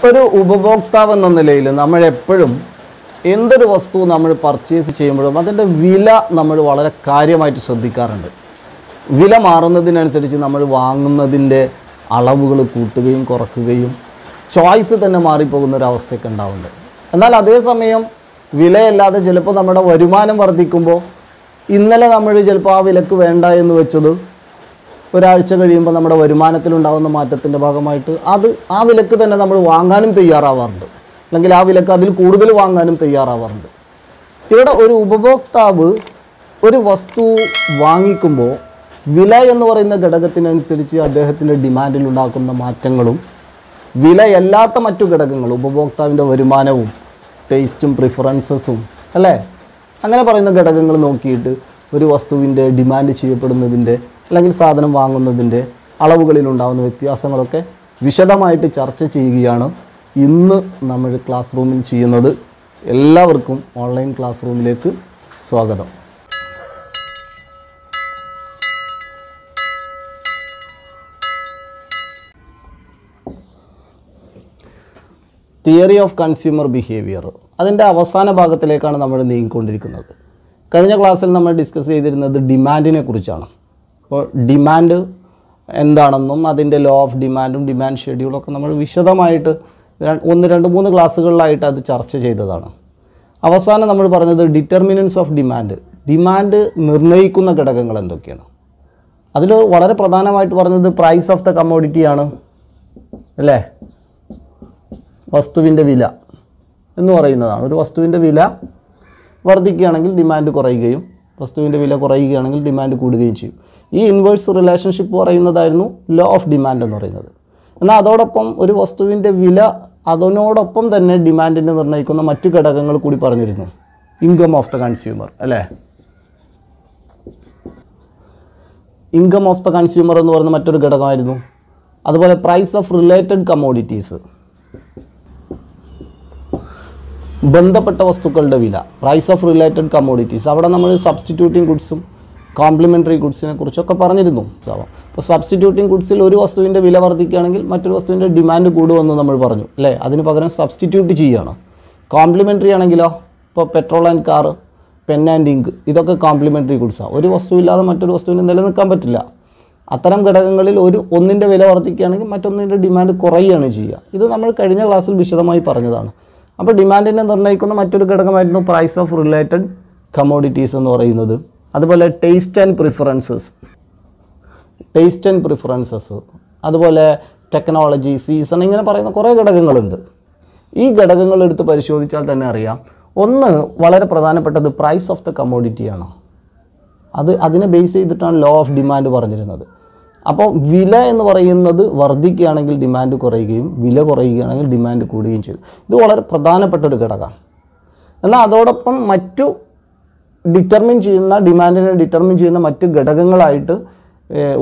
ഒരു ഉപഭോക്താവ് എന്ന നിലയിൽ നമ്മൾ എപ്പോഴും എന്തൊരു വസ്തു നമ്മൾ പർച്ചേസ് ചെയ്യുമ്പോഴും അതിൻ്റെ വില നമ്മൾ വളരെ കാര്യമായിട്ട് ശ്രദ്ധിക്കാറുണ്ട്. വില മാറുന്നതിനനുസരിച്ച് നമ്മൾ വാങ്ങുന്നതിൻ്റെ അളവുകൾ കൂട്ടുകയും കുറയ്ക്കുകയും ചോയ്സ് തന്നെ മാറിപ്പോകുന്ന ഒരു അവസ്ഥയൊക്കെ ഉണ്ടാവുന്നുണ്ട്. എന്നാൽ അതേസമയം വിലയല്ലാതെ ചിലപ്പോൾ നമ്മുടെ വരുമാനം വർദ്ധിക്കുമ്പോൾ ഇന്നലെ നമ്മൾ ചിലപ്പോൾ ആ വിലക്ക് വേണ്ട എന്ന് വെച്ചത് ഒരാഴ്ച കഴിയുമ്പോൾ നമ്മുടെ വരുമാനത്തിലുണ്ടാകുന്ന മാറ്റത്തിൻ്റെ ഭാഗമായിട്ട് ആ വിലക്ക് തന്നെ നമ്മൾ വാങ്ങാനും തയ്യാറാവാറുണ്ട്, അല്ലെങ്കിൽ ആ വിലക്ക് അതിൽ കൂടുതൽ വാങ്ങാനും തയ്യാറാവാറുണ്ട്. ഇവിടെ ഒരു ഉപഭോക്താവ് ഒരു വസ്തു വാങ്ങിക്കുമ്പോൾ വില എന്ന് പറയുന്ന ഘടകത്തിനനുസരിച്ച് അദ്ദേഹത്തിൻ്റെ ഡിമാൻഡിൽ ഉണ്ടാക്കുന്ന മാറ്റങ്ങളും വിലയല്ലാത്ത മറ്റു ഘടകങ്ങൾ ഉപഭോക്താവിൻ്റെ വരുമാനവും ടേസ്റ്റും പ്രിഫറൻസസും അല്ലേ, അങ്ങനെ പറയുന്ന ഘടകങ്ങൾ നോക്കിയിട്ട് ഒരു വസ്തുവിൻ്റെ ഡിമാൻഡ് ചെയ്യപ്പെടുന്നതിൻ്റെ അല്ലെങ്കിൽ സാധനം വാങ്ങുന്നതിൻ്റെ അളവുകളിലുണ്ടാകുന്ന വ്യത്യാസങ്ങളൊക്കെ വിശദമായിട്ട് ചർച്ച ചെയ്യുകയാണ് ഇന്ന് നമ്മൾ ക്ലാസ് റൂമിൽ ചെയ്യുന്നത്. എല്ലാവർക്കും ഓൺലൈൻ ക്ലാസ് റൂമിലേക്ക് സ്വാഗതം. തിയറി ഓഫ് കൺസ്യൂമർ ബിഹേവിയർ, അതിൻ്റെ അവസാന ഭാഗത്തിലേക്കാണ് നമ്മൾ നീങ്ങിക്കൊണ്ടിരിക്കുന്നത്. കഴിഞ്ഞ ക്ലാസ്സിൽ നമ്മൾ ഡിസ്കസ് ചെയ്തിരുന്നത് ഡിമാൻഡിനെ കുറിച്ചാണ്. അപ്പോൾ ഡിമാൻഡ് എന്താണെന്നും അതിൻ്റെ ലോ ഓഫ് ഡിമാൻഡും ഡിമാൻഡ് ഷെഡ്യൂളൊക്കെ നമ്മൾ വിശദമായിട്ട് 1-2-3 ക്ലാസ്സുകളിലായിട്ട് അത് ചർച്ച ചെയ്തതാണ്. അവസാനം നമ്മൾ പറഞ്ഞത് ഡിറ്റർമിനൻസ് ഓഫ് ഡിമാൻഡ്, ഡിമാൻഡ് നിർണ്ണയിക്കുന്ന ഘടകങ്ങൾ എന്തൊക്കെയാണ്. അതിൽ വളരെ പ്രധാനമായിട്ട് പറഞ്ഞത് പ്രൈസ് ഓഫ് ദ കമ്മോഡിറ്റിയാണ് അല്ലേ, വസ്തുവിൻ്റെ വില എന്ന് പറയുന്നതാണ്. ഒരു വസ്തുവിൻ്റെ വില വർദ്ധിക്കുകയാണെങ്കിൽ ഡിമാൻഡ് കുറയുകയും വസ്തുവിൻ്റെ വില കുറയുകയാണെങ്കിൽ ഡിമാൻഡ് കൂടുകയും ചെയ്യും. ഈ ഇൻവേഴ്സ് റിലേഷൻഷിപ്പ് പറയുന്നതായിരുന്നു ലോ ഓഫ് ഡിമാൻഡ് എന്ന് പറയുന്നത്. എന്നാൽ അതോടൊപ്പം ഒരു വസ്തുവിൻ്റെ വില അതിനോടൊപ്പം തന്നെ ഡിമാൻഡിനെ നിർണ്ണയിക്കുന്ന മറ്റു ഘടകങ്ങൾ കൂടി പറഞ്ഞിരുന്നു. ഇൻകം ഓഫ് ദ കൺസ്യൂമർ അല്ലേ, ഇൻകം ഓഫ് ദ കൺസ്യൂമർ എന്ന് പറയുന്ന മറ്റൊരു ഘടകമായിരുന്നു. അതുപോലെ പ്രൈസ് ഓഫ് റിലേറ്റഡ് കമ്മോഡിറ്റീസ്, ബന്ധപ്പെട്ട വസ്തുക്കളുടെ വില, പ്രൈസ് ഓഫ് റിലേറ്റഡ് കമ്മോഡിറ്റീസ്. അവിടെ നമ്മൾ സബ്സ്റ്റിറ്റ്യൂട്ടിംഗ് ഗുഡ്സും കോംപ്ലിമെൻ്ററി ഗുഡ്സിനെ കുറിച്ചൊക്കെ പറഞ്ഞിരുന്നു. അപ്പോൾ സബ്സ്റ്റിറ്റ്യൂട്ടിംഗ് ഗുഡ്സിൽ ഒരു വസ്തുവിൻ്റെ വില വർദ്ധിക്കുകയാണെങ്കിൽ മറ്റൊരു വസ്തുവിൻ്റെ ഡിമാൻഡ് കൂടുമെന്ന് നമ്മൾ പറഞ്ഞു അല്ലേ, അതിന് പകരം സബ്സ്റ്റിറ്റ്യൂട്ട് ചെയ്യുകയാണ്. കോംപ്ലിമെൻ്ററി ആണെങ്കിലോ, ഇപ്പോൾ petrol and car, pen and ink, ഇതൊക്കെ കോംപ്ലിമെൻ്ററി ഗുഡ്സാണ്. ഒരു വസ്തുവില്ലാതെ മറ്റൊരു വസ്തുവിന് നിലനിൽക്കാൻ പറ്റില്ല. അത്തരം ഘടകങ്ങളിൽ ഒന്നിൻ്റെ വില വർദ്ധിക്കുകയാണെങ്കിൽ മറ്റൊന്നിൻ്റെ ഡിമാൻഡ് കുറയുകയാണ് ചെയ്യുക. ഇത് നമ്മൾ കഴിഞ്ഞ ക്ലാസ്സിൽ വിശദമായി പറഞ്ഞതാണ്. അപ്പോൾ ഡിമാൻഡിനെ നിർണ്ണയിക്കുന്ന മറ്റൊരു ഘടകമായിരുന്നു പ്രൈസ് ഓഫ് റിലേറ്റഡ് കമ്മോഡിറ്റീസ് എന്ന് പറയുന്നത്. അതുപോലെ ടേസ്റ്റ് ആൻഡ് പ്രിഫറൻസസ്, അതുപോലെ ടെക്നോളജി, സീസൺ, ഇങ്ങനെ പറയുന്ന കുറേ ഘടകങ്ങളുണ്ട്. ഈ ഘടകങ്ങൾ എടുത്ത് പരിശോധിച്ചാൽ തന്നെ അറിയാം, ഒന്ന് വളരെ പ്രധാനപ്പെട്ടത് പ്രൈസ് ഓഫ് ദ കമ്മോഡിറ്റിയാണ്. അതിനെ ബേസ് ചെയ്തിട്ടാണ് ലോ ഓഫ് ഡിമാൻഡ് പറഞ്ഞിരുന്നത്. അപ്പോൾ വില എന്ന് പറയുന്നത് വർദ്ധിക്കുകയാണെങ്കിൽ ഡിമാൻഡ് കുറയുകയും വില കുറയുകയാണെങ്കിൽ ഡിമാൻഡ് കൂടുകയും ചെയ്യും. ഇത് വളരെ പ്രധാനപ്പെട്ട ഒരു ഘടകമാണ്. എന്നാൽ അതോടൊപ്പം മറ്റു ഡിമാൻഡിനെ ഡിറ്റർമിൻ ചെയ്യുന്ന മറ്റ് ഘടകങ്ങളായിട്ട്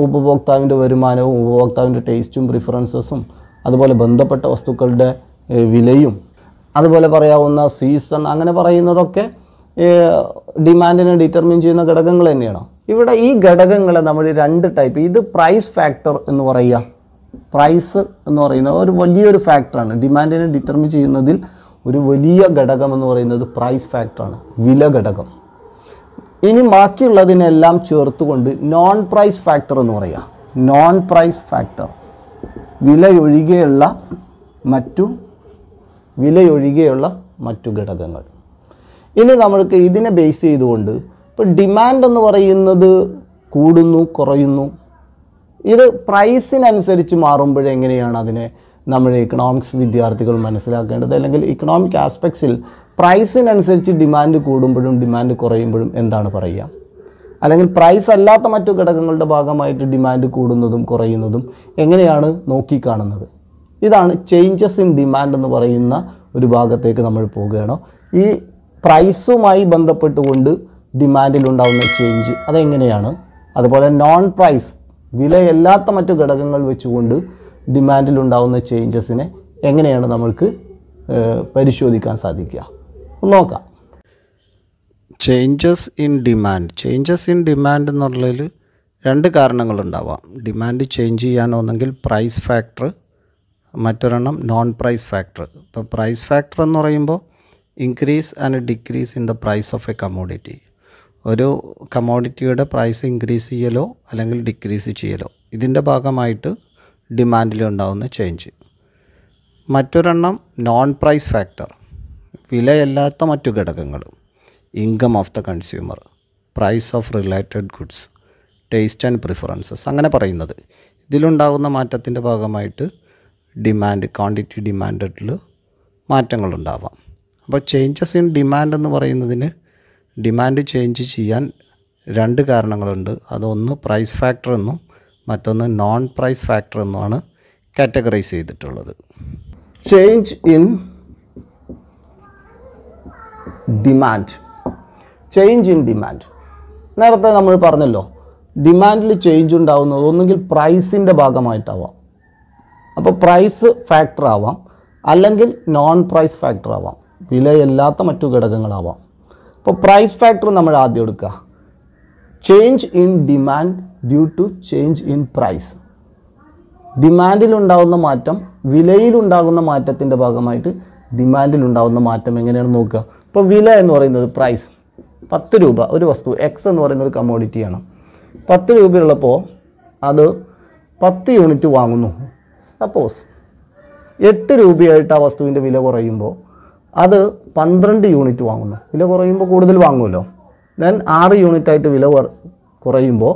ഉപഭോക്താവിൻ്റെ വരുമാനവും ഉപഭോക്താവിൻ്റെ ടേസ്റ്റും പ്രിഫറൻസസും അതുപോലെ ബന്ധപ്പെട്ട വസ്തുക്കളുടെ വിലയും അതുപോലെ പറയാവുന്ന സീസൺ, അങ്ങനെ പറയുന്നതൊക്കെ ഡിമാൻഡിനെ ഡിറ്റർമിൻ ചെയ്യുന്ന ഘടകങ്ങൾ തന്നെയാണ്. ഇവിടെ ഈ ഘടകങ്ങളെ നമ്മൾ 2 ടൈപ്പ്, ഇത് പ്രൈസ് ഫാക്ടർ എന്ന് പറയുക. പ്രൈസ് എന്ന് പറയുന്നത് ഒരു വലിയൊരു ഫാക്ടറാണ്. ഡിമാൻഡിനെ ഡിറ്റർമിൻ ചെയ്യുന്നതിൽ ഒരു വലിയ ഘടകം എന്ന് പറയുന്നത് പ്രൈസ് ഫാക്ടറാണ്, വില ഘടകം. ഇനി ബാക്കിയുള്ളതിനെല്ലാം ചേർത്തുകൊണ്ട് നോൺ പ്രൈസ് ഫാക്ടർ എന്ന് പറയുക. നോൺ പ്രൈസ് ഫാക്ടർ, വിലയൊഴികെയുള്ള മറ്റു ഘടകങ്ങൾ. ഇനി നമ്മൾക്ക് ഇതിനെ ബേസ് ചെയ്തുകൊണ്ട് ഇപ്പോൾ ഡിമാൻഡ് എന്ന് പറയുന്നത് കൂടുന്നു കുറയുന്നു, ഇത് പ്രൈസിനനുസരിച്ച് മാറുമ്പോഴെങ്ങനെയാണ് അതിനെ നമ്മൾ ഇക്കണോമിക്സ് വിദ്യാർത്ഥികൾ മനസ്സിലാക്കേണ്ടത്, അല്ലെങ്കിൽ ഇക്കണോമിക് ആസ്പെക്ട്സിൽ പ്രൈസിനനുസരിച്ച് ഡിമാൻഡ് കൂടുമ്പോഴും ഡിമാൻഡ് കുറയുമ്പോഴും എന്താണ് പറയുക, അല്ലെങ്കിൽ പ്രൈസ് അല്ലാത്ത മറ്റു ഘടകങ്ങളുടെ ഭാഗമായിട്ട് ഡിമാൻഡ് കൂടുന്നതും കുറയുന്നതും എങ്ങനെയാണ് നോക്കിക്കാണുന്നത്. ഇതാണ് ചേഞ്ചസ് ഇൻ ഡിമാൻഡ് എന്ന് പറയുന്ന ഒരു ഭാഗത്തേക്ക് നമ്മൾ പോവുകയാണ്. ഈ പ്രൈസുമായി ബന്ധപ്പെട്ടുകൊണ്ട് ഡിമാൻഡിലുണ്ടാകുന്ന ചേഞ്ച് അതെങ്ങനെയാണ്, അതുപോലെ നോൺ പ്രൈസ് വിലയല്ലാത്ത മറ്റു ഘടകങ്ങൾ വെച്ചുകൊണ്ട് ഡിമാൻഡിലുണ്ടാകുന്ന ചേഞ്ചസിനെ എങ്ങനെയാണ് നമ്മൾക്ക് പരിശോധിക്കാൻ സാധിക്കുക നോക്കാം. ചേഞ്ചസ് ഇൻ ഡിമാൻഡ് എന്നുള്ളതിൽ 2 കാരണങ്ങളുണ്ടാവാം. ഡിമാൻഡ് ചേഞ്ച് ചെയ്യാൻ ഒന്നെങ്കിൽ പ്രൈസ് ഫാക്ടർ മറ്റൊരെണ്ണം നോൺ പ്രൈസ് ഫാക്ടർ. ഇപ്പോൾ പ്രൈസ് ഫാക്ടർ എന്ന് പറയുമ്പോൾ increase and decrease in the price of a commodity. ഒരു കമ്മോഡിറ്റിയുടെ പ്രൈസ് ഇൻക്രീസ് ചെയ്യലോ അല്ലെങ്കിൽ ഡിക്രീസ് ചെയ്യലോ ഇതിൻ്റെ ഭാഗമായിട്ട് ഡിമാൻഡിലുണ്ടാകുന്ന ചേഞ്ച്. മറ്റൊരെണ്ണം നോൺ പ്രൈസ് ഫാക്ടർ, വിലയല്ലാത്ത മറ്റു ഘടകങ്ങൾ, income of the consumer, price of related goods, taste and preferences, അങ്ങനെ പറയുന്നത്. ഇതിലുണ്ടാകുന്ന മാറ്റത്തിൻ്റെ ഭാഗമായിട്ട് ഡിമാൻഡ്, ക്വാണ്ടിറ്റി ഡിമാൻഡിൽ മാറ്റങ്ങളുണ്ടാവാം. അപ്പോൾ ചേഞ്ചസ് ഇൻ ഡിമാൻഡ് എന്ന് പറയുന്നതിന് ഡിമാൻഡ് ചേഞ്ച് ചെയ്യാൻ രണ്ട് കാരണങ്ങളുണ്ട്. അതൊന്ന് പ്രൈസ് ഫാക്ടർ എന്നും മറ്റൊന്ന് നോൺ പ്രൈസ് ഫാക്ടർ എന്നുമാണ് കാറ്റഗറൈസ് ചെയ്തിട്ടുള്ളത്. Change in demand. Change in demand നേരത്തെ നമ്മൾ പറഞ്ഞല്ലോ, ഡിമാൻഡിൽ ചേഞ്ച് ഉണ്ടാകുന്നത് ഒന്നുകിൽ പ്രൈസിൻ്റെ ഭാഗമായിട്ടാവാം, അപ്പോൾ പ്രൈസ് ഫാക്ടർ ആവാം, അല്ലെങ്കിൽ നോൺ പ്രൈസ് ഫാക്ടർ ആവാം, വിലയല്ലാത്ത മറ്റു ഘടകങ്ങളാവാം. അപ്പോൾ പ്രൈസ് ഫാക്ടർ നമ്മൾ ആദ്യം എടുക്കുക. Change in demand due to change in price. ഡിമാൻഡിലുണ്ടാകുന്ന മാറ്റം വിലയിലുണ്ടാകുന്ന മാറ്റത്തിൻ്റെ ഭാഗമായിട്ട് ഡിമാൻഡിലുണ്ടാകുന്ന മാറ്റം എങ്ങനെയാണ് നോക്കുക. ഇപ്പോൾ വില എന്ന് പറയുന്നത് പ്രൈസ് 10 രൂപ ഒരു വസ്തു എക്സ് എന്ന് പറയുന്ന ഒരു കമ്മോഡിറ്റിയാണ്. 10 രൂപയുള്ളപ്പോൾ അത് 10 യൂണിറ്റ് വാങ്ങുന്നു. സപ്പോസ് 8 രൂപയായിട്ട് ആ വസ്തുവിൻ്റെ വില കുറയുമ്പോൾ അത് 12 യൂണിറ്റ് വാങ്ങുന്നു. വില കുറയുമ്പോൾ കൂടുതൽ വാങ്ങുമല്ലോ. ദെൻ 6 യൂണിറ്റായിട്ട് വില കുറയുമ്പോൾ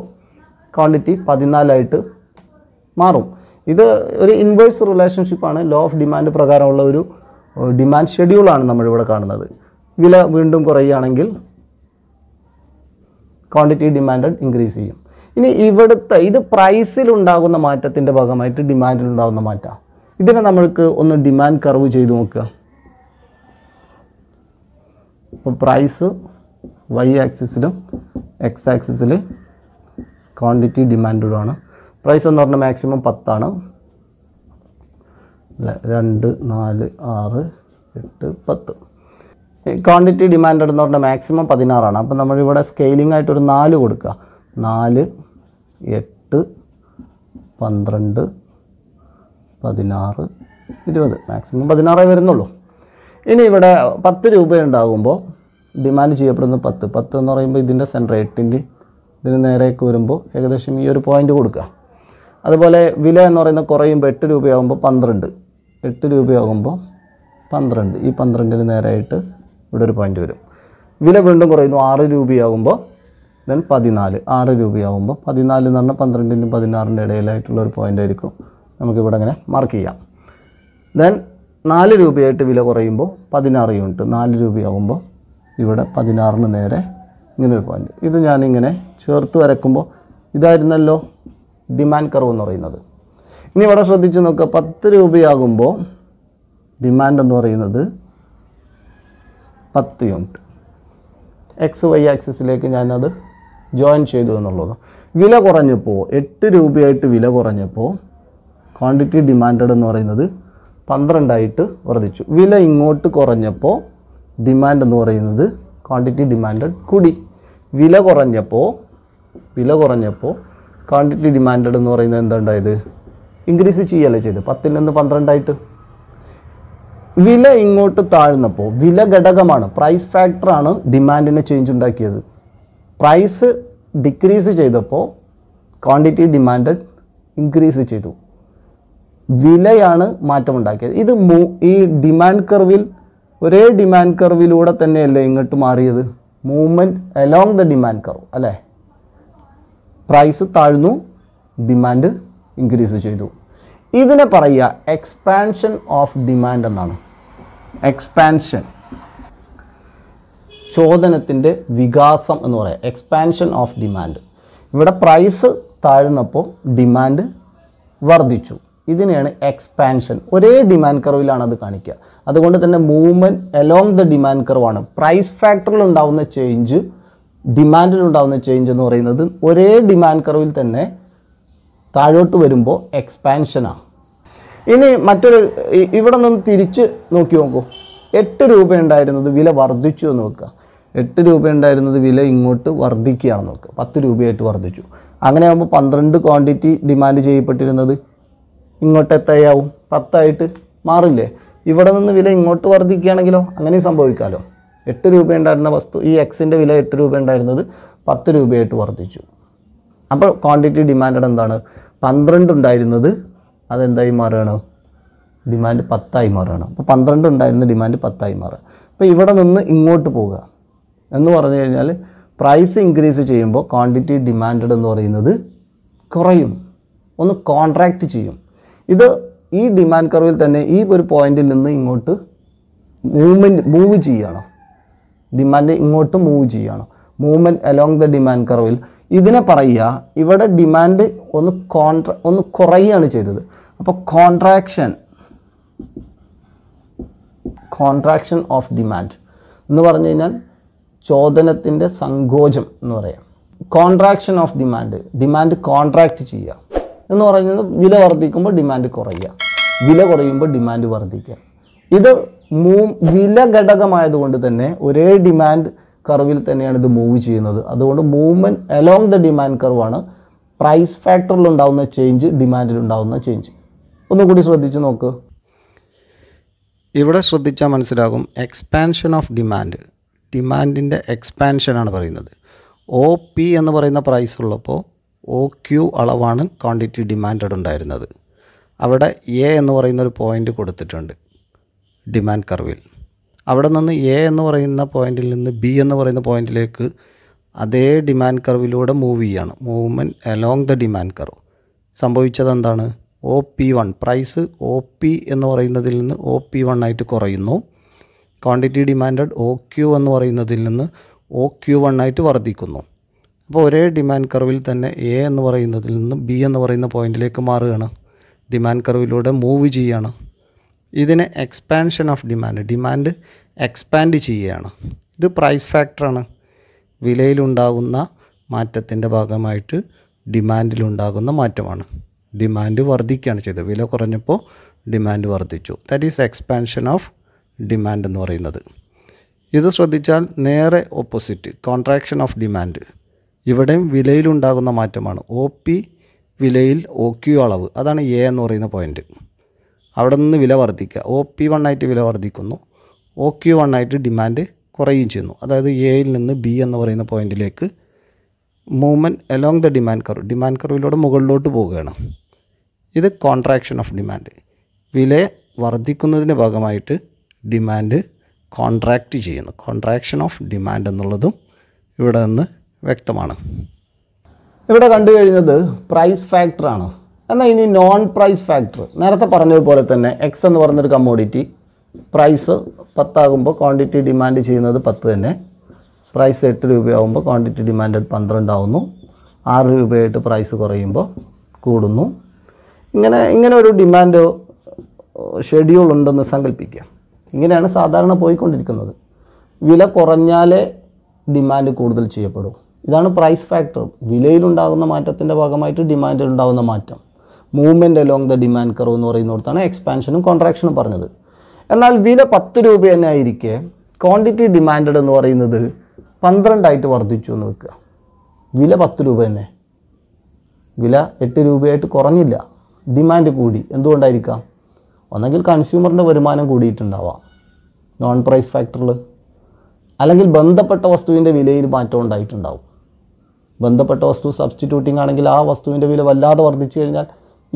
ക്വാണ്ടിറ്റി 14 മാറും. ഇത് ഒരു ഇൻവേഴ്സ് റിലേഷൻഷിപ്പാണ്. ലോ ഓഫ് ഡിമാൻഡ് പ്രകാരമുള്ള ഒരു ഡിമാൻഡ് ഷെഡ്യൂളാണ് നമ്മളിവിടെ കാണുന്നത്. വില വീണ്ടും കുറയുകയാണെങ്കിൽ ക്വാണ്ടിറ്റി ഡിമാൻഡ് ഇൻക്രീസ് ചെയ്യും. ഇനി ഇവിടുത്തെ ഇത് പ്രൈസിലുണ്ടാകുന്ന മാറ്റത്തിൻ്റെ ഭാഗമായിട്ട് ഡിമാൻഡിലുണ്ടാകുന്ന മാറ്റം. ഇതിനെ നമ്മൾക്ക് ഒന്ന് ഡിമാൻഡ് കർവ് ചെയ്ത് നോക്കുക. അപ്പോൾ പ്രൈസ് വൈ ആക്സിസിലും എക്സ് ആക്സിസിൽ ക്വാണ്ടിറ്റി ഡിമാൻഡുമാണ്. പ്രൈസ് എന്ന് പറഞ്ഞാൽ മാക്സിമം 10 ആണ്. 2, 4, 6, 8, 10. ക്വാണ്ടിറ്റി ഡിമാൻഡ് എന്ന് പറഞ്ഞാൽ മാക്സിമം 16 ആണ്. അപ്പോൾ നമ്മളിവിടെ സ്കെയിലിംഗ് ആയിട്ടൊരു 4 കൊടുക്കുക. 4, 8, 12, 16, 20, മാക്സിമം 16 വരുന്നുള്ളൂ. ഇനി ഇവിടെ 10 രൂപ ഉണ്ടാകുമ്പോൾ ഡിമാൻഡ് ചെയ്യപ്പെടുന്ന 10 എന്ന് പറയുമ്പോൾ ഇതിൻ്റെ സെൻറ്റർ 8ൻ്റെ ഇതിന് നേരേക്ക് വരുമ്പോൾ ഏകദേശം ഈ ഒരു പോയിൻ്റ് കൊടുക്കുക. അതുപോലെ വില എന്ന് പറയുന്നത് കുറയുമ്പോൾ 8 രൂപയാകുമ്പോൾ 12, 8 രൂപയാകുമ്പോൾ 12, ഈ 12ന് നേരായിട്ട് ഇവിടെ ഒരു പോയിൻ്റ് വരും. വില വീണ്ടും കുറയുന്നു. 6 രൂപയാകുമ്പോൾ ദെൻ 14, 6 രൂപയാകുമ്പോൾ 14 എന്ന് പറഞ്ഞാൽ 12നും 16ൻ്റെ ഇടയിലായിട്ടുള്ള ഒരു പോയിൻ്റ് ആയിരിക്കും. നമുക്കിവിടെ അങ്ങനെ മാർക്ക് ചെയ്യാം. ദെൻ 4 രൂപയായിട്ട് വില കുറയുമ്പോൾ 16 യൂണിറ്റ്, 4 രൂപയാകുമ്പോൾ ഇവിടെ 16ന് നേരെ ഇങ്ങനൊരു പോയിൻ്റ്. ഇത് ഞാനിങ്ങനെ ചേർത്ത് വരയ്ക്കുമ്പോൾ ഇതായിരുന്നല്ലോ ഡിമാൻഡ് കർവ് എന്ന് പറയുന്നത്. ഇനി ഇവിടെ ശ്രദ്ധിച്ച് നോക്കുക. 10 രൂപയാകുമ്പോൾ ഡിമാൻഡ് എന്ന് പറയുന്നത് 10 യൂണിറ്റ്. എക്സ് വൈ ആക്സിസിലേക്ക് ഞാനത് ജോയിൻ ചെയ്തു എന്നുള്ളത്. വില കുറഞ്ഞപ്പോൾ 8 രൂപയായിട്ട് വില കുറഞ്ഞപ്പോൾ ക്വാണ്ടിറ്റി ഡിമാൻഡഡ് എന്ന് പറയുന്നത് 12 വർദ്ധിച്ചു. വില ഇങ്ങോട്ട് കുറഞ്ഞപ്പോൾ ഡിമാൻഡ് എന്ന് പറയുന്നത് ക്വാണ്ടിറ്റി ഡിമാൻഡഡ് കൂടി. വില കുറഞ്ഞപ്പോൾ ക്വാണ്ടിറ്റി ഡിമാൻഡഡ് എന്ന് പറയുന്നത് എന്തുണ്ടായത്? ഇൻക്രീസ് ചെയ്യല്ലേ ചെയ്ത് 10ൽ നിന്ന് 12. വില ഇങ്ങോട്ട് താഴ്ന്നപ്പോൾ, വില ഘടകമാണ്, പ്രൈസ് ഫാക്ടറാണ് ഡിമാൻഡിന് ചേഞ്ച് ഉണ്ടാക്കിയത്. പ്രൈസ് ഡിക്രീസ് ചെയ്തപ്പോൾ ക്വാണ്ടിറ്റി ഡിമാൻഡഡ് ഇൻക്രീസ് ചെയ്തു. വിലയാണ് മാറ്റമുണ്ടാക്കിയത്. ഇത് ഈ ഡിമാൻഡ് കർവിൽ ഒരേ ഡിമാൻഡ് കർവിലൂടെ തന്നെയല്ലേ ഇങ്ങോട്ട് മാറിയത്? Movement along the demand curve അല്ലേ? പ്രൈസ് താഴ്ന്നു, ഡിമാൻഡ് ഇൻക്രീസ് ചെയ്തു. ഇതിനെ പറയുക എക്സ്പാൻഷൻ ഓഫ് ഡിമാൻഡ് എന്നാണ്. എക്സ്പാൻഷൻ, ചോദനത്തിൻ്റെ വികാസം എന്ന് പറയാം. Expansion of demand. ഇവിടെ പ്രൈസ് താഴ്ന്നപ്പോൾ ഡിമാൻഡ് വർദ്ധിച്ചു. ഇതിനെയാണ് എക്സ്പാൻഷൻ. ഒരേ ഡിമാൻഡ് കർവിലാണ് അത് കാണിക്കുക. അതുകൊണ്ട് തന്നെ മൂവ്മെൻറ്റ് അലോങ് ദ ഡിമാൻഡ് കർവാണ്. പ്രൈസ് ഫാക്ടറിൽ ഉണ്ടാകുന്ന ചേഞ്ച്, ഡിമാൻഡിലുണ്ടാകുന്ന ചേഞ്ച് എന്ന് പറയുന്നത് ഒരേ ഡിമാൻഡ് കർവിൽ തന്നെ താഴോട്ട് വരുമ്പോൾ എക്സ്പാൻഷനാണ്. ഇനി മറ്റൊരു, ഇവിടെ നിന്ന് തിരിച്ച് നോക്കി നോക്കൂ. 8 രൂപ ഉണ്ടായിരുന്നത് വില വർദ്ധിച്ചു എന്ന് നോക്കുക. 8 രൂപ ഉണ്ടായിരുന്നത് വില ഇങ്ങോട്ട് വർദ്ധിക്കുകയാണെന്ന് നോക്കുക. 10 രൂപയായിട്ട് വർദ്ധിച്ചു. അങ്ങനെ ആകുമ്പോൾ 12 ക്വാണ്ടിറ്റി ഡിമാൻഡ് ചെയ്യപ്പെട്ടിരുന്നത് ഇങ്ങോട്ട് എത്രയാവും? 10 ആയിട്ട് മാറില്ലേ? ഇവിടെ നിന്ന് വില ഇങ്ങോട്ട് വർദ്ധിക്കുകയാണെങ്കിലോ അങ്ങനെയും സംഭവിക്കാമല്ലോ. 8 രൂപ ഉണ്ടായിരുന്ന വസ്തു, ഈ എക്സിൻ്റെ വില 8 രൂപ ഉണ്ടായിരുന്നത് 10 രൂപയായിട്ട് വർദ്ധിച്ചു. അപ്പോൾ ക്വാണ്ടിറ്റി ഡിമാൻഡ് എന്താണ്? 12 ഉണ്ടായിരുന്നത് അതെന്തായി മാറുകയാണ്? ഡിമാൻഡ് 10 ആയി മാറുകയാണ്. അപ്പോൾ 12 ഉണ്ടായിരുന്ന ഡിമാൻഡ് 10 ആയി മാറുക. അപ്പോൾ ഇവിടെ നിന്ന് ഇങ്ങോട്ട് പോവുക എന്ന് പറഞ്ഞു കഴിഞ്ഞാൽ പ്രൈസ് ഇൻക്രീസ് ചെയ്യുമ്പോൾ ക്വാണ്ടിറ്റി ഡിമാൻഡ് എന്ന് പറയുന്നത് കുറയും, ഒന്ന് കോൺട്രാക്റ്റ് ചെയ്യും. ഇത് ഈ ഡിമാൻഡ് കർവിൽ തന്നെ ഈ ഒരു പോയിന്റിൽ നിന്ന് ഇങ്ങോട്ട് മൂവ് ചെയ്യണം. ഡിമാൻഡ് ഇങ്ങോട്ട് മൂവ് ചെയ്യണം. മൂവ്മെൻറ്റ് അലോങ് ദ ഡിമാൻഡ് കർവിൽ. ഇതിനെ പറയുക ഇവിടെ ഡിമാൻഡ് ഒന്ന് കുറയുകയാണ് ചെയ്തത്. അപ്പോൾ കോൺട്രാക്ഷൻ ഓഫ് ഡിമാൻഡ് എന്ന് പറഞ്ഞു കഴിഞ്ഞാൽ ചോദനത്തിൻ്റെ സങ്കോചം എന്ന് പറയാം. കോൺട്രാക്ഷൻ ഓഫ് ഡിമാൻഡ് കോൺട്രാക്റ്റ് ചെയ്യുക എന്ന് പറയുന്നത് വില വർദ്ധിക്കുമ്പോൾ ഡിമാൻഡ് കുറയുക, വില കുറയുമ്പോൾ ഡിമാൻഡ് വർദ്ധിക്കുക. ഇത് വില ഘടകമായതുകൊണ്ട് തന്നെ ഒരേ ഡിമാൻഡ് കർവിൽ തന്നെയാണ് ഇത് മൂവ് ചെയ്യുന്നത്. അതുകൊണ്ട് മൂവ്മെൻറ്റ് അലോങ് ദ ഡിമാൻഡ് കർവാണ് പ്രൈസ് ഫാക്ടറിൽ ഉണ്ടാകുന്ന ചേഞ്ച്, ഡിമാൻഡിൽ ഉണ്ടാകുന്ന ചേഞ്ച്. ഒന്നുകൂടി ശ്രദ്ധിച്ച് നോക്ക്. ഇവിടെ ശ്രദ്ധിച്ചാൽ മനസ്സിലാകും എക്സ്പാൻഷൻ ഓഫ് ഡിമാൻഡിൻ്റെ എക്സ്പാൻഷനാണ് പറയുന്നത്. OP എന്ന് പറയുന്ന പ്രൈസ് ഉള്ളപ്പോൾ OQ അളവാണ് ക്വാണ്ടിറ്റി ഡിമാൻഡ് ഉണ്ടായിരുന്നത്. അവിടെ A എന്ന് പറയുന്നൊരു പോയിൻ്റ് കൊടുത്തിട്ടുണ്ട് ഡിമാൻഡ് കർവിൽ. അവിടെ നിന്ന് A എന്ന് പറയുന്ന പോയിന്റിൽ നിന്ന് B എന്ന് പറയുന്ന പോയിന്റിലേക്ക് അതേ ഡിമാൻഡ് കർവിലൂടെ മൂവ് ചെയ്യാണ്. Movement along the demand curve. സംഭവിച്ചത് എന്താണ്? OP1 പ്രൈസ് OP എന്ന് പറയുന്നതിൽ നിന്ന് OP1 ആയിട്ട് കുറയുന്നു. ക്വാണ്ടിറ്റി ഡിമാൻഡ് OQ എന്ന് പറയുന്നതിൽ നിന്ന് OQ1 ആയിട്ട് വർദ്ധിക്കുന്നു. അപ്പോൾ ഒരേ ഡിമാൻഡ് കർവിൽ തന്നെ A എന്ന് പറയുന്നതിൽ നിന്ന് B എന്ന് പറയുന്ന പോയിന്റിലേക്ക് മാറുകയാണ്. ഡിമാൻഡ് കർവിലൂടെ മൂവ് ചെയ്യുകയാണ്. ഇതിനെ എക്സ്പാൻഷൻ ഓഫ് ഡിമാൻഡ് എക്സ്പാൻഡ് ചെയ്യുകയാണ്. ഇത് പ്രൈസ് ഫാക്ടറാണ്. വിലയിലുണ്ടാകുന്ന മാറ്റത്തിൻ്റെ ഭാഗമായിട്ട് ഡിമാൻഡിലുണ്ടാകുന്ന മാറ്റമാണ്. ഡിമാൻഡ് വർദ്ധിക്കുകയാണ് ചെയ്തത്. വില കുറഞ്ഞപ്പോൾ ഡിമാൻഡ് വർദ്ധിച്ചു. That is expansion of demand എന്ന് പറയുന്നത്. ഇത് ശ്രദ്ധിച്ചാൽ നേരെ ഓപ്പോസിറ്റ് കോൺട്രാക്ഷൻ ഓഫ് ഡിമാൻഡ്. ഇവിടെയും വിലയിലുണ്ടാകുന്ന മാറ്റമാണ്. OP വിലയിൽ OQ അളവ്, അതാണ് A എന്ന് പറയുന്ന പോയിൻ്റ്. അവിടെ നിന്ന് വില വർദ്ധിക്കുക. OP1 ആയിട്ട് വില വർദ്ധിക്കുന്നു, OQ1 ആയിട്ട് ഡിമാൻഡ് കുറയുകയും ചെയ്യുന്നു. അതായത് Aയിൽ നിന്ന് B എന്ന് പറയുന്ന പോയിന്റിലേക്ക് മൂവ്മെൻറ്റ് അലോങ് ദ ഡിമാൻഡ് കർവിലൂടെ മുകളിലോട്ട് പോവുകയാണ്. ഇത് കോൺട്രാക്ഷൻ ഓഫ് ഡിമാൻഡ്. വില വർദ്ധിക്കുന്നതിൻ്റെ ഭാഗമായിട്ട് ഡിമാൻഡ് കോൺട്രാക്റ്റ് ചെയ്യുന്നു. കോൺട്രാക്ഷൻ ഓഫ് ഡിമാൻഡ് എന്നുള്ളതും ഇവിടെ നിന്ന് വ്യക്തമാണ്. ഇവിടെ കണ്ടു കഴിഞ്ഞത് പ്രൈസ് ഫാക്ടറാണ്. എന്നാൽ ഇനി നോൺ പ്രൈസ് ഫാക്ടർ, നേരത്തെ പറഞ്ഞതുപോലെ തന്നെ എക്സ് എന്ന് പറഞ്ഞൊരു കമ്മോഡിറ്റി പ്രൈസ് 10 ആകുമ്പോൾ ക്വാണ്ടിറ്റി ഡിമാൻഡ് ചെയ്യുന്നത് 10 തന്നെ. പ്രൈസ് 8 രൂപയാകുമ്പോൾ ക്വാണ്ടിറ്റി ഡിമാൻഡ് 12 ആവുന്നു. 6 രൂപയായിട്ട് പ്രൈസ് കുറയുമ്പോൾ കൂടുന്നു. ഇങ്ങനെ ഒരു ഡിമാൻഡ് ഷെഡ്യൂൾ ഉണ്ടെന്ന് സങ്കല്പിക്കുക. ഇങ്ങനെയാണ് സാധാരണ പോയിക്കൊണ്ടിരിക്കുന്നത്. വില കുറഞ്ഞാലേ ഡിമാൻഡ് കൂടുതൽ ചെയ്യപ്പെടും. ഇതാണ് പ്രൈസ് ഫാക്ടർ. വിലയിലുണ്ടാകുന്ന മാറ്റത്തിൻ്റെ ഭാഗമായിട്ട് ഡിമാൻഡിലുണ്ടാകുന്ന മാറ്റം. Movement along the demand curve എന്ന് പറയുന്നിടത്താണ് എക്സ്പാൻഷനും കോൺട്രാക്ഷനും പറഞ്ഞത്. എന്നാൽ വില 10 രൂപ തന്നെ ആയിരിക്കെ ക്വാണ്ടിറ്റി ഡിമാൻഡ് എന്ന് പറയുന്നത് 12 ആയിട്ട് വർദ്ധിച്ചു എന്ന് വെക്കുക. വില 10 രൂപ തന്നെ, വില 8 രൂപയായിട്ട് കുറഞ്ഞില്ല, ഡിമാൻഡ് കൂടി. എന്തുകൊണ്ടായിരിക്കാം? ഒന്നെങ്കിൽ കൺസ്യൂമറിൻ്റെ വരുമാനം കൂടിയിട്ടുണ്ടാവാം നോൺ പ്രൈസ് ഫാക്ടറിൽ, അല്ലെങ്കിൽ ബന്ധപ്പെട്ട വസ്തുവിൻ്റെ വിലയിൽ മാറ്റം ഉണ്ടായിട്ടുണ്ടാവും. ബന്ധപ്പെട്ട വസ്തു സബ്സ്റ്റിറ്റ്യൂട്ടിംഗ് ആണെങ്കിൽ ആ വസ്തുവിൻ്റെ വില വല്ലാതെ വർദ്ധിച്ചു കഴിഞ്ഞാൽ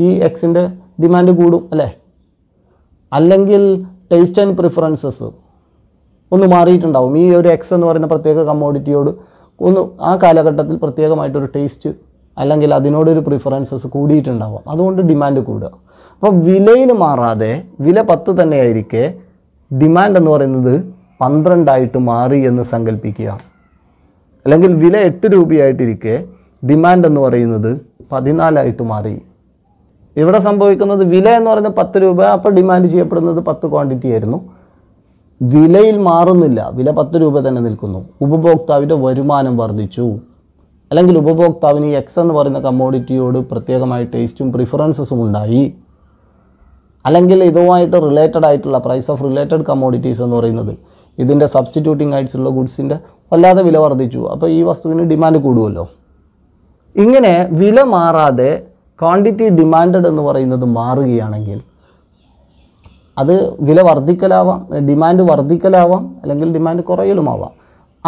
ഈ എക്സിൻ്റെ ഡിമാൻഡ് കൂടും അല്ലേ? അല്ലെങ്കിൽ ടേസ്റ്റ് ആൻഡ് പ്രിഫറൻസസ് ഒന്ന് മാറിയിട്ടുണ്ടാവും. ഈ ഒരു എക്സ് എന്ന് പറയുന്ന പ്രത്യേക കമ്മോഡിറ്റിയോട് ഒന്ന് ആ കാലഘട്ടത്തിൽ പ്രത്യേകമായിട്ടൊരു ടേസ്റ്റ് അല്ലെങ്കിൽ അതിനോടൊരു പ്രിഫറൻസസ് കൂടിയിട്ടുണ്ടാവാം. അതുകൊണ്ട് ഡിമാൻഡ് കൂടുക. അപ്പോൾ വിലയിൽ മാറാതെ വില 10 തന്നെയായിരിക്കെ ഡിമാൻഡ് എന്ന് പറയുന്നത് 12 ആയിട്ട് മാറി എന്ന് സങ്കല്പിക്കുക. അല്ലെങ്കിൽ വില 8 രൂപയായിട്ടിരിക്കെ ഡിമാൻഡ് എന്ന് പറയുന്നത് 14 ആയിട്ട് മാറി. ഇവിടെ സംഭവിക്കുന്നത് വില എന്ന് പറയുന്നത് 10 രൂപ, അപ്പോൾ ഡിമാൻഡ് ചെയ്യപ്പെടുന്നത് 10 ക്വാണ്ടിറ്റി ആയിരുന്നു. വിലയിൽ മാറുന്നില്ല, വില 10 രൂപ തന്നെ നിൽക്കുന്നു. ഉപഭോക്താവിൻ്റെ വരുമാനം വർദ്ധിച്ചു, അല്ലെങ്കിൽ ഉപഭോക്താവിന് ഈ എക്സ് എന്ന് പറയുന്ന കമ്മോഡിറ്റിയോട് പ്രത്യേകമായി ടേസ്റ്റും പ്രിഫറൻസസും ഉണ്ടായി, അല്ലെങ്കിൽ ഇതുമായിട്ട് റിലേറ്റഡ് ആയിട്ടുള്ള പ്രൈസ് ഓഫ് റിലേറ്റഡ് കമ്മോഡിറ്റീസ് എന്ന് പറയുന്നത് ഇതിൻ്റെ സബ്സ്റ്റിറ്റ്യൂട്ടിംഗ് ആയിട്ടുള്ള ഗുഡ്സിൻ്റെ വല്ലാതെ വില വർദ്ധിച്ചു. അപ്പോൾ ഈ വസ്തുവിന് ഡിമാൻഡ് കൂടുമല്ലോ. ഇങ്ങനെ വില മാറാതെ ക്വാണ്ടിറ്റി ഡിമാൻഡഡ് എന്ന് പറയുന്നത് മാറുകയാണെങ്കിൽ അത് വില വർദ്ധിക്കലാവാം, ഡിമാൻഡ് വർദ്ധിക്കലാവാം, അല്ലെങ്കിൽ ഡിമാൻഡ് കുറയലുമാവാം.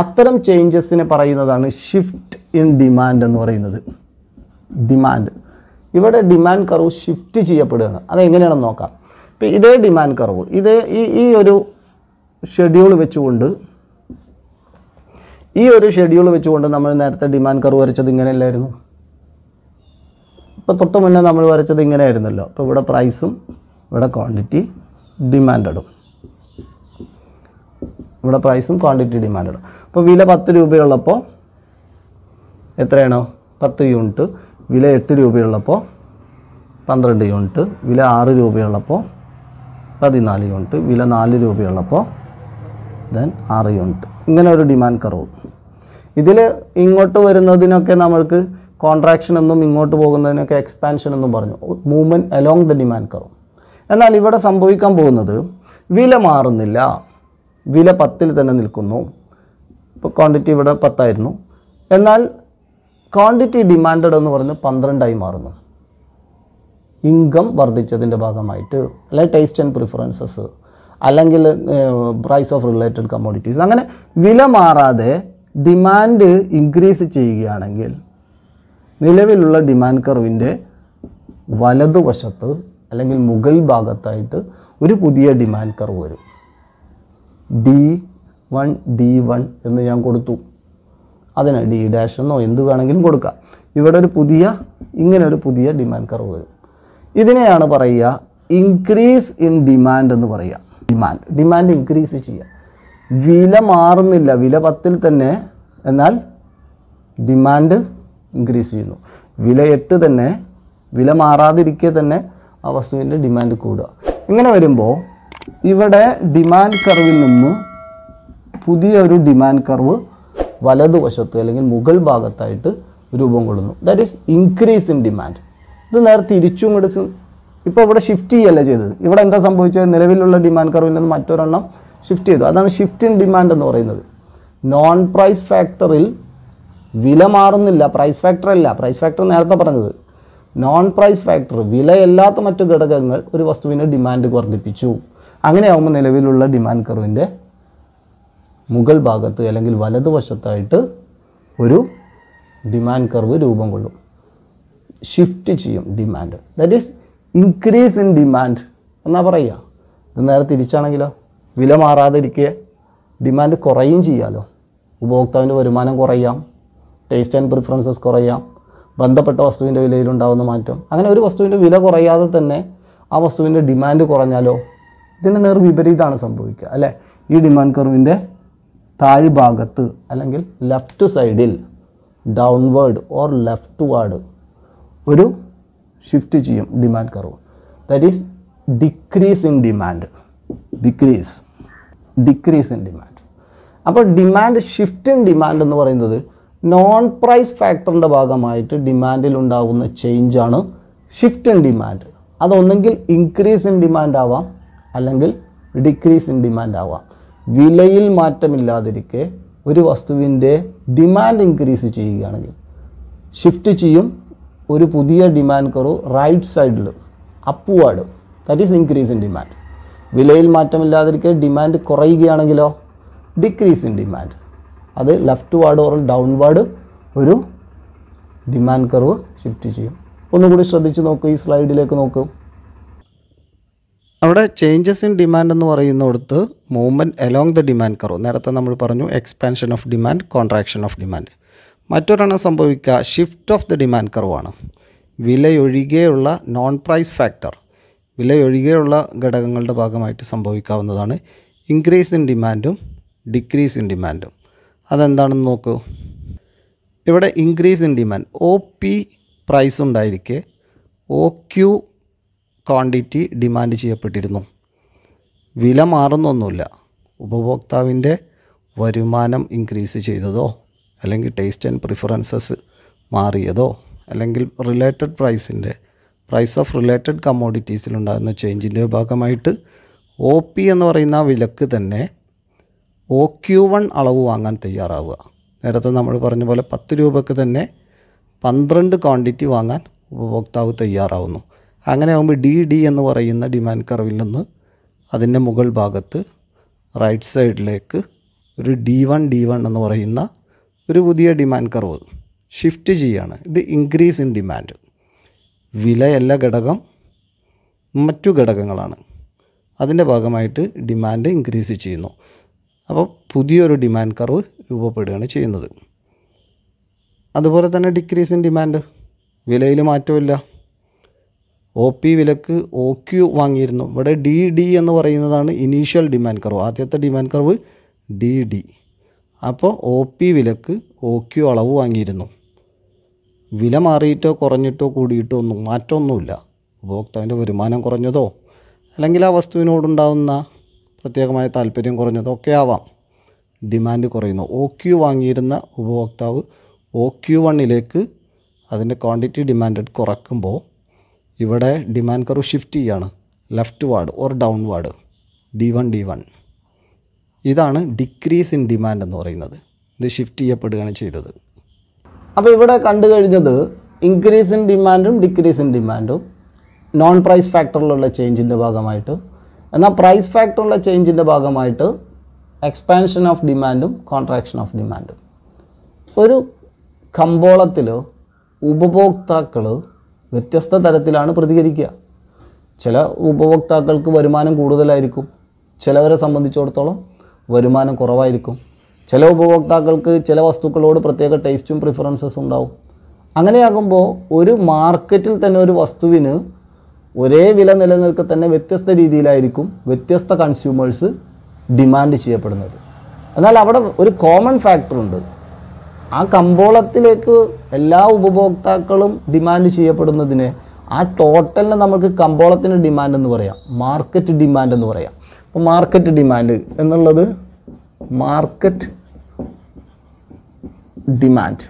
അത്തരം ചേഞ്ചസിനെ പറയുന്നതാണ് ഷിഫ്റ്റ് ഇൻ ഡിമാൻഡ് എന്ന് പറയുന്നത്. ഡിമാൻഡ് ഇവിടെ ഡിമാൻഡ് കർവ് ഷിഫ്റ്റ് ചെയ്യപ്പെടുകയാണ്. അതെങ്ങനെയാണെന്ന് നോക്കാം. ഇപ്പോൾ ഇതേ ഡിമാൻഡ് കർവ് ഈ ഒരു ഷെഡ്യൂൾ വെച്ചുകൊണ്ട് നമ്മൾ നേരത്തെ ഡിമാൻഡ് കർവ് വരച്ചത് ഇങ്ങനെയല്ലായിരുന്നു. ഇപ്പോൾ തൊട്ട് മുന്നേ നമ്മൾ വരച്ചത് ഇങ്ങനെയായിരുന്നല്ലോ. അപ്പോൾ ഇവിടെ പ്രൈസും ഇവിടെ ക്വാണ്ടിറ്റി ഡിമാൻഡും, ഇവിടെ പ്രൈസും ക്വാണ്ടിറ്റി ഡിമാൻഡും. അപ്പോൾ വില 10 രൂപയുള്ളപ്പോൾ എത്രയാണ്? 10 യൂണിറ്റ്. വില 8 രൂപയുള്ളപ്പോൾ 12 യൂണിറ്റ്. വില 6 രൂപയുള്ളപ്പോൾ 14 യൂണിറ്റ്. വില 4 രൂപയുള്ളപ്പോൾ 6 യൂണിറ്റ്. ഇങ്ങനെ ഒരു ഡിമാൻഡ് കർവ്. ഇതിൽ ഇങ്ങോട്ട് വരുന്നതിനൊക്കെ നമ്മൾക്ക് കോൺട്രാക്ഷൻ എന്നും ഇങ്ങോട്ട് പോകുന്നതിനൊക്കെ എക്സ്പാൻഷൻ എന്നും പറഞ്ഞു. Movement along the demand curve. എന്നാൽ ഇവിടെ സംഭവിക്കാൻ പോകുന്നത് വില മാറുന്നില്ല, വില 10 തന്നെ നിൽക്കുന്നു. ഇപ്പോൾ ക്വാണ്ടിറ്റി ഇവിടെ 10 ആയിരുന്നു. എന്നാൽ ക്വാണ്ടിറ്റി ഡിമാൻഡഡ് എന്ന് പറയുന്നത് 12 മാറുന്നു. ഇൻകം വർദ്ധിച്ചതിൻ്റെ ഭാഗമായിട്ട്, അല്ലെങ്കിൽ ടേസ്റ്റ് ആൻഡ് പ്രിഫറൻസസ്, അല്ലെങ്കിൽ പ്രൈസ് ഓഫ് റിലേറ്റഡ് കമ്മോഡിറ്റീസ്, അങ്ങനെ വില മാറാതെ ഡിമാൻഡ് ഇൻക്രീസ് ചെയ്യുകയാണെങ്കിൽ നിലവിലുള്ള ഡിമാൻഡ് കർവിൻ്റെ വലതുവശത്ത് അല്ലെങ്കിൽ മുകൾ ഭാഗത്തായിട്ട് ഒരു പുതിയ ഡിമാൻഡ് കർവ് വരും. D1 എന്ന് ഞാൻ കൊടുത്തു. അതിന് D' എന്നോ എന്ത് വേണമെങ്കിലും കൊടുക്കാം. ഇവിടെ ഇങ്ങനെ ഒരു പുതിയ ഡിമാൻഡ് കർവ് വരും. ഇതിനെയാണ് പറയുക ഇൻക്രീസ് ഇൻ ഡിമാൻഡ് എന്ന് പറയുക. ഡിമാൻഡ് ഇൻക്രീസ് ചെയ്യുക. വില മാറുന്നില്ല, വില 10 തന്നെ, എന്നാൽ ഡിമാൻഡ് ഇൻക്രീസ് ചെയ്യുന്നു. വില 8 തന്നെ, വില മാറാതിരിക്കെ തന്നെ ആ വസ്തുവിൻ്റെ ഡിമാൻഡ് കൂടുക. ഇങ്ങനെ വരുമ്പോൾ ഇവിടെ ഡിമാൻഡ് കർവിൽ നിന്ന് പുതിയ ഒരു ഡിമാൻഡ് കർവ് വലതുവശത്ത് അല്ലെങ്കിൽ മുകൾ ഭാഗത്തായിട്ട് രൂപം കൊള്ളുന്നു. That is increase in demand. ഇത് നേരെ തിരിച്ചും കൊടുത്ത് ഇപ്പോൾ ഇവിടെ ഷിഫ്റ്റ് ചെയ്യല്ല ചെയ്തത്. ഇവിടെ എന്താ സംഭവിച്ചത്? നിലവിലുള്ള ഡിമാൻഡ് കർവിൽ നിന്ന് മറ്റൊരെണ്ണം ഷിഫ്റ്റ് ചെയ്തു. അതാണ് ഷിഫ്റ്റ് ഇൻ ഡിമാൻഡ് എന്ന് പറയുന്നത്. നോൺ പ്രൈസ് ഫാക്ടറിൽ വില മാറുന്നില്ല, പ്രൈസ് ഫാക്ടർ അല്ല. പ്രൈസ് ഫാക്ടർ നേരത്തെ പറഞ്ഞത്. നോൺ പ്രൈസ് ഫാക്ടർ, വിലയല്ലാത്ത മറ്റു ഘടകങ്ങൾ ഒരു വസ്തുവിൻ്റെ ഡിമാൻഡ് വർദ്ധിപ്പിച്ചു. അങ്ങനെയാകുമ്പോൾ നിലവിലുള്ള ഡിമാൻഡ് കർവിൻ്റെ മുകൾ ഭാഗത്ത് അല്ലെങ്കിൽ വലതുവശത്തായിട്ട് ഒരു ഡിമാൻഡ് കർവ് രൂപം കൊള്ളും. ഷിഫ്റ്റ് ചെയ്യും demand. That is increase in demand എന്നാ പറയുക. ഇത് നേരെ തിരിച്ചാണെങ്കിലോ, വില മാറാതിരിക്കുക ഡിമാൻഡ് കുറയും ചെയ്യാമല്ലോ. ഉപഭോക്താവിൻ്റെ വരുമാനം കുറയാം, ടേസ്റ്റ് ആൻഡ് പ്രിഫറൻസസ് കുറയാം, ബന്ധപ്പെട്ട വസ്തുവിൻ്റെ വിലയിലുണ്ടാകുന്ന മാറ്റം. അങ്ങനെ ഒരു വസ്തുവിൻ്റെ വില കുറയാതെ തന്നെ ആ വസ്തുവിൻ്റെ ഡിമാൻഡ് കുറഞ്ഞാലോ? ഇതിൻ്റെ നേർ വിപരീതമാണ് സംഭവിക്കുക അല്ലേ? ഈ ഡിമാൻഡ് കർവിൻ്റെ താഴ്ഭാഗത്ത് അല്ലെങ്കിൽ ലെഫ്റ്റ് സൈഡിൽ ഡൗൺവേർഡ് ഓർ ലെഫ്റ്റ് വാർഡ് ഒരു ഷിഫ്റ്റ് ചെയ്യും demand curve. That is decrease in demand. Decrease in demand. അപ്പോൾ ഡിമാൻഡ് ഷിഫ്റ്റ് ഇൻ ഡിമാൻഡ് എന്ന് പറയുന്നത് നോൺ പ്രൈസ് ഫാക്ടറിൻ്റെ ഭാഗമായിട്ട് ഡിമാൻഡിൽ ഉണ്ടാകുന്ന ചേഞ്ചാണ് ഷിഫ്റ്റ് ഇൻ ഡിമാൻഡ്. അതൊന്നെങ്കിൽ ഇൻക്രീസ് ഇൻ ഡിമാൻഡ് ആവാം, അല്ലെങ്കിൽ ഡിക്രീസ് ഇൻ ഡിമാൻഡ് ആവാം. വിലയിൽ മാറ്റമില്ലാതിരിക്കെ ഒരു വസ്തുവിൻ്റെ ഡിമാൻഡ് ഇൻക്രീസ് ചെയ്യുകയാണെങ്കിൽ ഷിഫ്റ്റ് ചെയ്യും ഒരു പുതിയ ഡിമാൻഡ് കർവ് റൈറ്റ് സൈഡിൽ upward. That is increase in demand. വിലയിൽ മാറ്റമില്ലാതിരിക്കെ ഡിമാൻഡ് കുറയുകയാണെങ്കിലോ ഡിക്രീസ് ഇൻ ഡിമാൻഡ്. അത് ലെഫ്റ്റ് വാർഡ് ഓർ ഡൗൺവാർഡ് ഒരു ഡിമാൻഡ് കർവ് ഷിഫ്റ്റ് ചെയ്യും. ഒന്നുകൂടി ശ്രദ്ധിച്ച് നോക്കൂ, ഈ സ്ലൈഡിലേക്ക് നോക്കൂ. അവിടെ ചേഞ്ചസ് ഇൻ ഡിമാൻഡ് എന്ന് പറയുന്നിടത്ത് movement along the demand curve. നേരത്തെ നമ്മൾ പറഞ്ഞു expansion of demand, contraction of demand. മറ്റൊരെണ്ണം സംഭവിക്കുക ഷിഫ്റ്റ് ഓഫ് ദ ഡിമാൻഡ് കർവാണ്. വിലയൊഴികെയുള്ള നോൺ പ്രൈസ് ഫാക്ടർ, വിലയൊഴികെയുള്ള ഘടകങ്ങളുടെ ഭാഗമായിട്ട് സംഭവിക്കാവുന്നതാണ് ഇൻക്രീസ് ഇൻ ഡിമാൻഡും ഡിക്രീസ് ഇൻ ഡിമാൻഡും. അതെന്താണെന്ന് നോക്കൂ. ഇവിടെ increase in demand, OP price ഉണ്ടായിരിക്കെ OQ ക്വാണ്ടിറ്റി ഡിമാൻഡ് ചെയ്യപ്പെട്ടിരുന്നു. വില മാറുന്നൊന്നുമില്ല. ഉപഭോക്താവിൻ്റെ വരുമാനം ഇൻക്രീസ് ചെയ്തതോ, അല്ലെങ്കിൽ ടേസ്റ്റ് ആൻഡ് പ്രിഫറൻസസ് മാറിയതോ, അല്ലെങ്കിൽ റിലേറ്റഡ് പ്രൈസ് ഓഫ് റിലേറ്റഡ് കമ്മോഡിറ്റീസിലുണ്ടാകുന്ന ചേഞ്ചിൻ്റെ ഭാഗമായിട്ട് OP എന്ന് പറയുന്ന വിലക്ക് തന്നെ OQ1 അളവ് വാങ്ങാൻ തയ്യാറാവുക. നേരത്തെ നമ്മൾ പറഞ്ഞ പോലെ 10 രൂപയ്ക്ക് തന്നെ 12 ക്വാണ്ടിറ്റി വാങ്ങാൻ ഉപഭോക്താവ് തയ്യാറാവുന്നു. അങ്ങനെ ആകുമ്പോൾ ഡി എന്ന് പറയുന്ന ഡിമാൻഡ് കർവിൽ നിന്ന് അതിൻ്റെ മുകൾ ഭാഗത്ത് റൈറ്റ് സൈഡിലേക്ക് ഒരു D1 എന്ന് പറയുന്ന ഒരു പുതിയ ഡിമാൻഡ് കർവ് ഷിഫ്റ്റ് ചെയ്യുകയാണ്. ഇത് ഇൻക്രീസ് ഇൻ ഡിമാൻഡ്. വിലയല്ല ഘടകം, മറ്റു ഘടകങ്ങളാണ്. അതിൻ്റെ ഭാഗമായിട്ട് ഡിമാൻഡ് ഇൻക്രീസ് ചെയ്യുന്നു. അപ്പോൾ പുതിയൊരു ഡിമാൻഡ് കർവ് രൂപപ്പെടുകയാണ് ചെയ്യുന്നത്. അതുപോലെ തന്നെ ഡിക്രീസ് ഇൻ ഡിമാൻഡ്, വിലയിൽ മാറ്റമില്ല. OP വിലക്ക് OQ വാങ്ങിയിരുന്നു. ഇവിടെ DD എന്ന് പറയുന്നതാണ് ഇനീഷ്യൽ ഡിമാൻഡ് കർവ്. ആദ്യത്തെ ഡിമാൻഡ് കർവ് DD. അപ്പോൾ OP വിലക്ക് OQ അളവ് വാങ്ങിയിരുന്നു. വില മാറിയിട്ടോ കുറഞ്ഞിട്ടോ കൂടിയിട്ടോ ഒന്നും മാറ്റമൊന്നുമില്ല. ഉപഭോക്താവിൻ്റെ വരുമാനം കുറഞ്ഞതോ അല്ലെങ്കിൽ ആ വസ്തുവിനോടുണ്ടാകുന്ന പ്രത്യേകമായ താല്പര്യം കുറഞ്ഞതോ ഒക്കെ ആവാം. ഡിമാൻഡ് കുറയുന്നു. OQ വാങ്ങിയിരുന്ന ഉപഭോക്താവ് OQ1ലേക്ക് അതിൻ്റെ ക്വാണ്ടിറ്റി ഡിമാൻഡ് കുറയ്ക്കുമ്പോൾ ഇവിടെ ഡിമാൻഡ് കർവ് ഷിഫ്റ്റ് ചെയ്യാണ്, left ward or down ward, D1. ഇതാണ് ഡിക്രീസ് ഇൻ ഡിമാൻഡ് എന്ന് പറയുന്നത്. ഇത് ഷിഫ്റ്റ് ചെയ്യപ്പെടുകയാണ് ചെയ്തത്. അപ്പോൾ ഇവിടെ കണ്ടു കഴിഞ്ഞത് ഇൻക്രീസ് ഇൻ ഡിമാൻഡും ഡിക്രീസ് ഇൻ ഡിമാൻഡും നോൺ പ്രൈസ് ഫാക്ടറിലുള്ള ചേഞ്ചിൻ്റെ ഭാഗമായിട്ട്, എന്നാൽ പ്രൈസ് ഫാക്ടറിലുള്ള ചേഞ്ചിൻ്റെ ഭാഗമായിട്ട് എക്സ്പാൻഷൻ ഓഫ് ഡിമാൻഡും കോൺട്രാക്ഷൻ ഓഫ് ഡിമാൻഡും. ഒരു കമ്പോളത്തിൽ ഉപഭോക്താക്കൾ വ്യത്യസ്ത തരത്തിലാണ് പ്രതികരിക്കുക. ചില ഉപഭോക്താക്കൾക്ക് വരുമാനം കൂടുതലായിരിക്കും, ചിലവരെ സംബന്ധിച്ചിടത്തോളം വരുമാനം കുറവായിരിക്കും. ചില ഉപഭോക്താക്കൾക്ക് ചില വസ്തുക്കളോട് പ്രത്യേക ടേസ്റ്റും പ്രിഫറൻസസും ഉണ്ടാവും. അങ്ങനെയാകുമ്പോൾ ഒരു മാർക്കറ്റിൽ തന്നെ ഒരു വസ്തുവിന് ഒരേ വില നിലനിൽക്കെ തന്നെ വ്യത്യസ്ത രീതിയിലായിരിക്കും വ്യത്യസ്ത കൺസ്യൂമേഴ്സ് ഡിമാൻഡ് ചെയ്യപ്പെടുന്നത്. എന്നാൽ അവിടെ ഒരു കോമൺ ഫാക്ടറുണ്ട്. ആ കമ്പോളത്തിലേക്ക് എല്ലാ ഉപഭോക്താക്കളും ഡിമാൻഡ് ചെയ്യപ്പെടുന്നതിന് ആ ടോട്ടലിനെ നമുക്ക് കമ്പോളത്തിന് ഡിമാൻഡ് എന്ന് പറയാം, മാർക്കറ്റ് ഡിമാൻഡ് എന്ന് പറയാം. അപ്പോൾ മാർക്കറ്റ് ഡിമാൻഡ് എന്നുള്ളത് മാർക്കറ്റ് ഡിമാൻഡ്,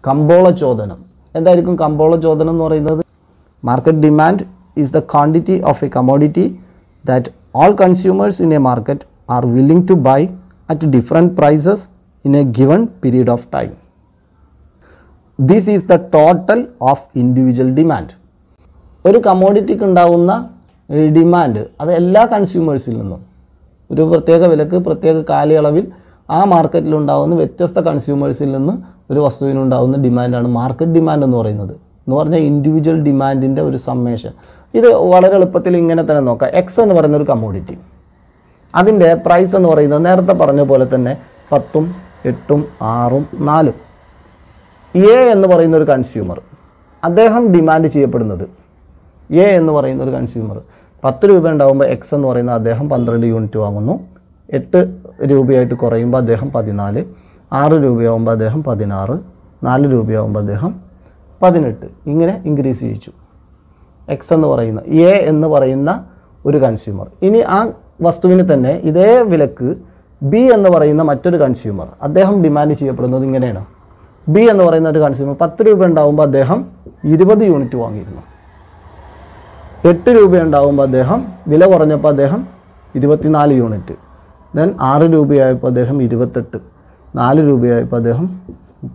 കമ്പോള ചോദനം. എന്തായിരിക്കും കമ്പോള ചോദനം എന്ന് പറയുന്നത്? Market demand is the quantity of a commodity that all consumers in a market are willing to buy at different prices in a given period of time. This is the total of individual demand. ഒരു കമോഡിറ്റിക്ക് ഉണ്ടാകുന്ന demand അത് എല്ലാ കൺസ്യൂമേഴ്സിൽ നിന്നും ഒരു പ്രത്യേക വിലക്ക് പ്രത്യേക കാലയളവിൽ ആ മാർക്കറ്റിലുണ്ടാകുന്ന വ്യത്യസ്ത കൺസ്യൂമേഴ്സിൽ നിന്ന് ഒരു വസ്തുവിനുണ്ടാകുന്ന ഡിമാൻഡാണ് മാർക്കറ്റ് ഡിമാൻഡ് എന്ന് പറയുന്നത്. എന്ന് പറഞ്ഞാൽ ഇൻഡിവിജ്വൽ ഡിമാൻഡിൻ്റെ ഒരു സമ്മേഷൻ. ഇത് വളരെ എളുപ്പത്തിൽ ഇങ്ങനെ തന്നെ നോക്കാം. എക്സ് എന്ന് പറയുന്ന ഒരു കമോഡിറ്റി, അതിൻ്റെ പ്രൈസ് എന്ന് പറയുന്നത് നേരത്തെ പറഞ്ഞ പോലെ തന്നെ 10, 8, 6, 4. എ എന്ന് പറയുന്ന ഒരു കൺസ്യൂമർ, അദ്ദേഹം ഡിമാൻഡ് ചെയ്യപ്പെടുന്നത്, എ എന്ന് പറയുന്ന ഒരു കൺസ്യൂമർ 10 രൂപ ഉണ്ടാകുമ്പോൾ എക്സ് എന്ന് പറയുന്ന അദ്ദേഹം 12 യൂണിറ്റ് വാങ്ങുന്നു. 8 രൂപയായിട്ട് കുറയുമ്പോൾ അദ്ദേഹം 14, 6 രൂപയാകുമ്പോൾ അദ്ദേഹം 16, 4 രൂപയാകുമ്പോൾ അദ്ദേഹം 18. ഇങ്ങനെ ഇൻക്രീസ് ചെയ്യിച്ചു. എക്സ് എന്ന് പറയുന്ന എ എന്ന് പറയുന്ന ഒരു കൺസ്യൂമർ. ഇനി ആ വസ്തുവിന് തന്നെ ഇതേ വിലക്ക് ബി എന്ന് പറയുന്ന മറ്റൊരു കൺസ്യൂമർ, അദ്ദേഹം ഡിമാൻഡ് ചെയ്യപ്പെടുന്നത് ഇങ്ങനെയാണ്. ബി എന്ന് പറയുന്ന ഒരു കൺസ്യൂമർ 10 രൂപ ഉണ്ടാകുമ്പോൾ അദ്ദേഹം 20 യൂണിറ്റ് വാങ്ങിയിരുന്നു. 8 രൂപ ഉണ്ടാകുമ്പോൾ അദ്ദേഹം വില കുറഞ്ഞപ്പോൾ അദ്ദേഹം 24 യൂണിറ്റ്. ദെൻ 6 രൂപയായപ്പോൾ അദ്ദേഹം 28, 4 രൂപയായപ്പോൾ അദ്ദേഹം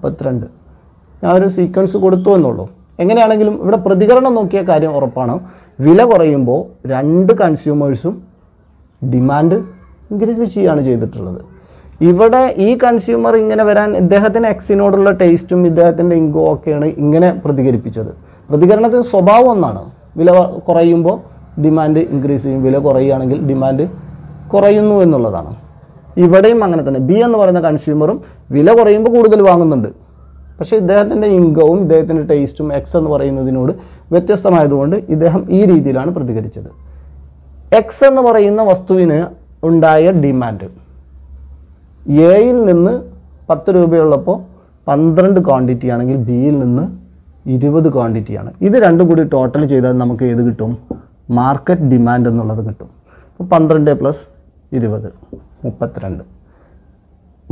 32. ഞാൻ ഒരു സീക്വൻസ് കൊടുത്തു എന്നുള്ളൂ. എങ്ങനെയാണെങ്കിലും ഇവിടെ പ്രതികരണം നോക്കിയ കാര്യം ഉറപ്പാണ്. വില കുറയുമ്പോൾ രണ്ട് കൺസ്യൂമേഴ്സും ഡിമാൻഡ് ഇൻക്രീസ് ചെയ്യുകയാണ് ചെയ്തിട്ടുള്ളത്. ഇവിടെ ഈ കൺസ്യൂമർ ഇങ്ങനെ വരാൻ ഇദ്ദേഹത്തിന് എക്സിനോടുള്ള ടേസ്റ്റും ഇദ്ദേഹത്തിൻ്റെ ഇൻകോ ഒക്കെയാണ് ഇങ്ങനെ പ്രതികരിപ്പിച്ചത്. പ്രതികരണത്തിന് സ്വഭാവം ഒന്നാണ്. വില കുറയുമ്പോൾ ഡിമാൻഡ് ഇൻക്രീസ് ചെയ്യും, വില കുറയുകയാണെങ്കിൽ ഡിമാൻഡ് കുറയുന്നു എന്നുള്ളതാണ്. ഇവിടെയും അങ്ങനെ തന്നെ. ബി എന്ന് പറയുന്ന കൺസ്യൂമറും വില കുറയുമ്പോൾ കൂടുതൽ വാങ്ങുന്നുണ്ട്, പക്ഷേ ഇദ്ദേഹത്തിൻ്റെ ഇൻകവും ഇദ്ദേഹത്തിൻ്റെ ടേസ്റ്റും എക്സ് എന്ന് പറയുന്നതിനോട് വ്യത്യസ്തമായതുകൊണ്ട് ഇദ്ദേഹം ഈ രീതിയിലാണ് പ്രതികരിച്ചത്. എക്സ് എന്ന് പറയുന്ന വസ്തുവിന് ഉണ്ടായ ഡിമാൻഡ് എയിൽ നിന്ന് 10 രൂപയുള്ളപ്പോൾ 12 ക്വാണ്ടിറ്റി ആണെങ്കിൽ ബിയിൽ നിന്ന് 20 ക്വാണ്ടിറ്റിയാണ്. ഇത് രണ്ടും കൂടി ടോട്ടൽ ചെയ്താൽ നമുക്ക് ഏത് കിട്ടും? മാർക്കറ്റ് ഡിമാൻഡ് എന്നുള്ളത് കിട്ടും. അപ്പോൾ 12 + 20 32.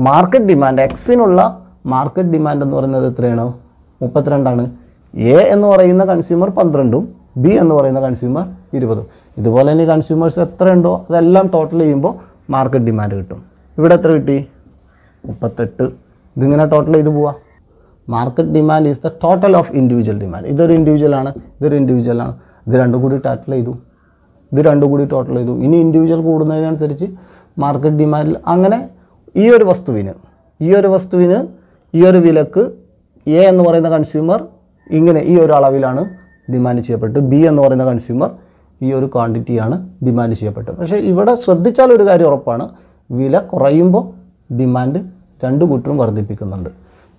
മാർക്കറ്റ് ഡിമാൻഡ് എക്സിനുള്ള മാർക്കറ്റ് ഡിമാൻഡ് എന്ന് പറയുന്നത് എത്രയാണ്? 32ആണ്. എ എന്ന് പറയുന്ന കൺസ്യൂമർ 12ഉം ബി എന്ന് പറയുന്ന കൺസ്യൂമർ 20ഉം. ഇതുപോലെ തന്നെ കൺസ്യൂമേഴ്സ് എത്ര ഉണ്ടോ അതെല്ലാം ടോട്ടൽ ചെയ്യുമ്പോൾ മാർക്കറ്റ് ഡിമാൻഡ് കിട്ടും. ഇവിടെ എത്ര കിട്ടി? 38. ഇതിങ്ങനെ ടോട്ടൽ ചെയ്ത് പോവാം. Market demand is the total of individual demand. ഇതൊരു ഇൻഡിവിജ്വലാണ്, ഇതൊരു ഇൻഡിവിജ്വലാണ്. ഇത് രണ്ടും കൂടി ടോട്ടൽ ചെയ്തു, ഇത് രണ്ടും കൂടി ടോട്ടൽ ചെയ്തു. ഇനി ഇൻഡിവിജ്വൽ കൂടുന്നതിനനുസരിച്ച് മാർക്കറ്റ് ഡിമാൻഡിൽ അങ്ങനെ ഈ ഒരു വസ്തുവിന് ഈ ഒരു വിലക്ക് എ എന്ന് പറയുന്ന കൺസ്യൂമർ ഇങ്ങനെ ഈ ഒരു അളവിലാണ് ഡിമാൻഡ് ചെയ്യപ്പെട്ടത്, ബി എന്ന് പറയുന്ന കൺസ്യൂമർ ഈ ഒരു ക്വാണ്ടിറ്റിയാണ് ഡിമാൻഡ് ചെയ്യപ്പെട്ടത്. പക്ഷേ ഇവിടെ ശ്രദ്ധിച്ചാൽ ഒരു കാര്യം ഉറപ്പാണ്, വില കുറയുമ്പോൾ ഡിമാൻഡ് രണ്ടു കൂട്ടരും വർദ്ധിപ്പിക്കുന്നുണ്ട്.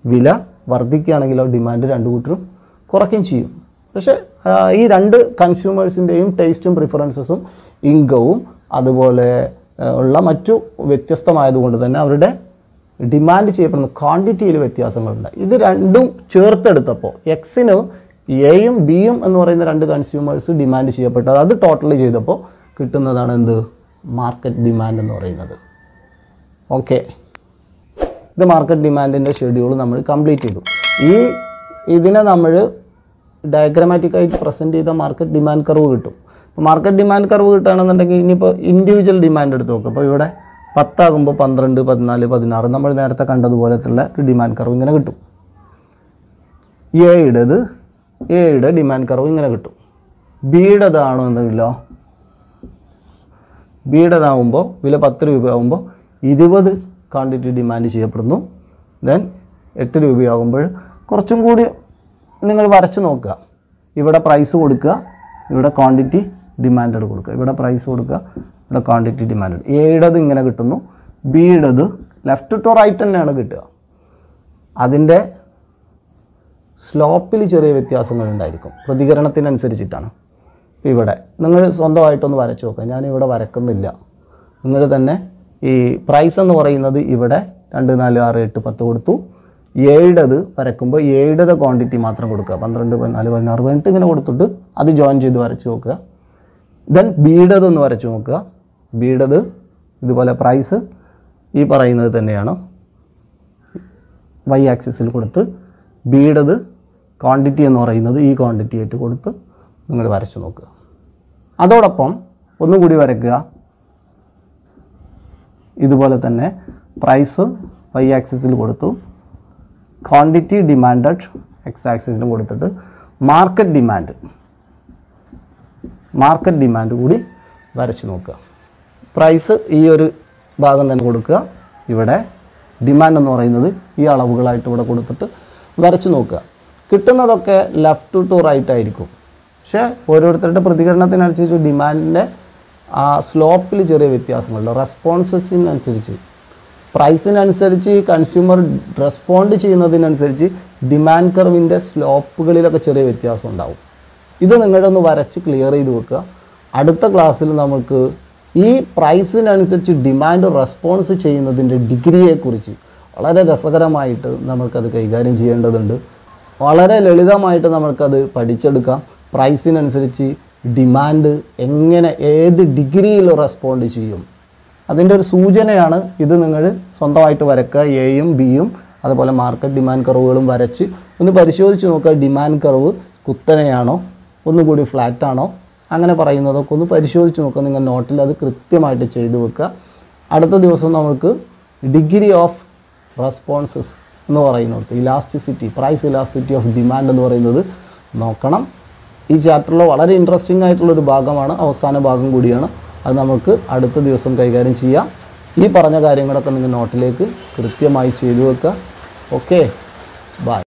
വില വർദ്ധിക്കുകയാണെങ്കിലോ ഡിമാൻഡ് രണ്ടു കൂട്ടരും കുറയ്ക്കുകയും ചെയ്യും. പക്ഷേ ഈ രണ്ട് കൺസ്യൂമേഴ്സിൻ്റെയും ടേസ്റ്റും പ്രിഫറൻസസും ഇൻകവും അതുപോലെ ഉള്ള മറ്റു വ്യത്യസ്തമായതുകൊണ്ട് തന്നെ അവരുടെ ഡിമാൻഡ് ചെയ്യപ്പെടുന്ന ക്വാണ്ടിറ്റിയിൽ വ്യത്യാസങ്ങളുണ്ട്. ഇത് രണ്ടും ചേർത്തെടുത്തപ്പോൾ എക്സിന് എയും ബിയും എന്ന് പറയുന്ന രണ്ട് കൺസ്യൂമേഴ്സ് ഡിമാൻഡ് ചെയ്യപ്പെട്ടത് അത് ടോട്ടൽ ചെയ്തപ്പോൾ കിട്ടുന്നതാണ് എന്ത്, മാർക്കറ്റ് ഡിമാൻഡ് എന്ന് പറയുന്നത്. ഓക്കെ, ഇത് മാർക്കറ്റ് ഡിമാൻഡിൻ്റെ ഷെഡ്യൂൾ നമ്മൾ കംപ്ലീറ്റ് ചെയ്തു. ഇതിനെ നമ്മൾ ഡയഗ്രമാറ്റിക്കായിട്ട് പ്രസൻറ്റ് ചെയ്ത മാർക്കറ്റ് ഡിമാൻഡ് കർവ് കിട്ടും. അപ്പോൾ മാർക്കറ്റ് ഡിമാൻഡ് കർവ് കിട്ടുകയാണെന്നുണ്ടെങ്കിൽ ഇനിയിപ്പോൾ ഇൻഡിവിജ്വൽ ഡിമാൻഡ് എടുത്ത് നോക്കുക. അപ്പോൾ ഇവിടെ 10 ആകുമ്പോൾ 12, 14, 16 നമ്മൾ നേരത്തെ കണ്ടതുപോലത്തുള്ള ഒരു ഡിമാൻഡ് കർവ് ഇങ്ങനെ കിട്ടും. എയുടെ ഡിമാൻഡ് കർവ് ഇങ്ങനെ കിട്ടും. ബിയുടേതാണോ എന്നുള്ളോ, ബിയുടേതാകുമ്പോൾ വില 10 രൂപയാകുമ്പോൾ 20 ക്വാണ്ടിറ്റി ഡിമാൻഡ് ചെയ്യപ്പെടുന്നു. ദെൻ 8 രൂപയാകുമ്പോൾ കുറച്ചും കൂടി നിങ്ങൾ വരച്ച് നോക്കുക. ഇവിടെ പ്രൈസ് കൊടുക്കുക, ഇവിടെ ക്വാണ്ടിറ്റി ഡിമാൻഡ് കൊടുക്കുക, ഇവിടെ പ്രൈസ് കൊടുക്കുക, ഇവിടെ ക്വാണ്ടിറ്റി ഡിമാൻഡ്. എയുടേത് ഇങ്ങനെ കിട്ടുന്നു, ബിയുടേത് ലെഫ്റ്റ് ടു റൈറ്റ് തന്നെയാണ് കിട്ടുക. അതിൻ്റെ സ്ലോപ്പിൽ ചെറിയ വ്യത്യാസങ്ങളുണ്ടായിരിക്കും, പ്രതികരണത്തിനനുസരിച്ചിട്ടാണ്. ഇവിടെ നിങ്ങൾ സ്വന്തമായിട്ടൊന്ന് വരച്ച് നോക്കുക, ഞാനിവിടെ വരക്കുന്നില്ല. നിങ്ങൾ തന്നെ ഈ പ്രൈസ് എന്ന് പറയുന്നത് ഇവിടെ 2, 4, 6, 8, 10 കൊടുത്തു. എയുടേത് വരക്കുമ്പോൾ എയുടേത് ക്വാണ്ടിറ്റി മാത്രം കൊടുക്കുക, 12, 14, 16, 18 ഇങ്ങനെ കൊടുത്തിട്ട് അത് ജോയിൻ ചെയ്ത് വരച്ച് നോക്കുക. ദെൻ ബിയുടേത് ഒന്ന് വരച്ച് നോക്കുക. ബിയുടേത് ഇതുപോലെ പ്രൈസ് ഈ പറയുന്നത് തന്നെയാണ്, വൈ ആക്സിസിൽ കൊടുത്ത് ബിയുടേത് ക്വാണ്ടിറ്റി എന്ന് പറയുന്നത് ഈ ക്വാണ്ടിറ്റി ആയിട്ട് കൊടുത്ത് നിങ്ങൾ വരച്ച് നോക്കുക. അതോടൊപ്പം ഒന്നുകൂടി വരയ്ക്കുക. ഇതുപോലെ തന്നെ പ്രൈസ് വൈ ആക്സിസിൽ കൊടുത്തു, ക്വാണ്ടിറ്റി ഡിമാൻഡഡ് എക്സ് ആക്സിസിലും കൊടുത്തിട്ട് മാർക്കറ്റ് ഡിമാൻഡ് കൂടി വരച്ച് നോക്കുക. പ്രൈസ് ഈ ഒരു ഭാഗം തന്നെ കൊടുക്കുക, ഇവിടെ ഡിമാൻഡ് എന്ന് പറയുന്നത് ഈ അളവുകളായിട്ട് ഇവിടെ കൊടുത്തിട്ട് വരച്ച് നോക്കുക. കിട്ടുന്നതൊക്കെ ലെഫ്റ്റ് ടു റൈറ്റ് ആയിരിക്കും. പക്ഷേ ഓരോരുത്തരുടെ പ്രതികരണത്തിനനുസരിച്ച് ഡിമാൻഡിൻ്റെ ആ സ്ലോപ്പിൽ ചെറിയ വ്യത്യാസങ്ങളുണ്ട്. റെസ്പോൺസസിനനുസരിച്ച്, പ്രൈസിനനുസരിച്ച് കൺസ്യൂമർ റെസ്പോണ്ട് ചെയ്യുന്നതിനനുസരിച്ച് ഡിമാൻഡ് കർവിൻ്റെ സ്ലോപ്പുകളിലൊക്കെ ചെറിയ വ്യത്യാസം ഉണ്ടാവും. ഇത് നിങ്ങളുടെ ഒന്ന് വരച്ച് ക്ലിയർ ചെയ്ത് വെക്കുക. അടുത്ത ക്ലാസ്സിൽ നമുക്ക് ഈ പ്രൈസിനനുസരിച്ച് ഡിമാൻഡ് റെസ്പോൺസ് ചെയ്യുന്നതിൻ്റെ ഡിഗ്രിയെക്കുറിച്ച് വളരെ രസകരമായിട്ട് നമുക്കത് കൈകാര്യം ചെയ്യേണ്ടതുണ്ട്. വളരെ ലളിതമായിട്ട് നമുക്കത് പഠിച്ചെടുക്കാം. പ്രൈസിനനുസരിച്ച് ഡിമാൻഡ് എങ്ങനെ ഏത് ഡിഗ്രിയിൽ റെസ്പോണ്ട് ചെയ്യും അതിൻ്റെ ഒരു സൂചനയാണ് ഇത്. നിങ്ങൾ സ്വന്തമായിട്ട് വരക്കുക, എയും ബിയും അതുപോലെ മാർക്കറ്റ് ഡിമാൻഡ് കർവുകളും വരച്ച് ഒന്ന് പരിശോധിച്ച് നോക്കുക. ഡിമാൻഡ് കർവ് കുത്തനെയാണോ ഒന്നുകൂടി ഫ്ലാറ്റാണോ അങ്ങനെ പറയുന്നതൊക്കെ ഒന്ന് പരിശോധിച്ച് നോക്കുക. നിങ്ങൾ നോട്ടിൽ അത് കൃത്യമായിട്ട് ചെയ്തു വെക്കുക. അടുത്ത ദിവസം നമുക്ക് ഡിഗ്രി ഓഫ് റെസ്പോൺസസ് എന്ന് പറയുന്നത് elasticity, price elasticity of demand എന്ന് പറയുന്നത് നോക്കണം. ഈ ചാപ്റ്ററിൽ വളരെ ഇൻട്രസ്റ്റിംഗ് ആയിട്ടുള്ളൊരു ഭാഗമാണ്, അവസാന ഭാഗം കൂടിയാണ്. അത് നമുക്ക് അടുത്ത ദിവസം കൈകാര്യം ചെയ്യാം. ഈ പറഞ്ഞ കാര്യങ്ങളൊക്കെ നിങ്ങൾ നോട്ടിലേക്ക് കൃത്യമായി ചെയ്തു വെക്കുക. Okay, by.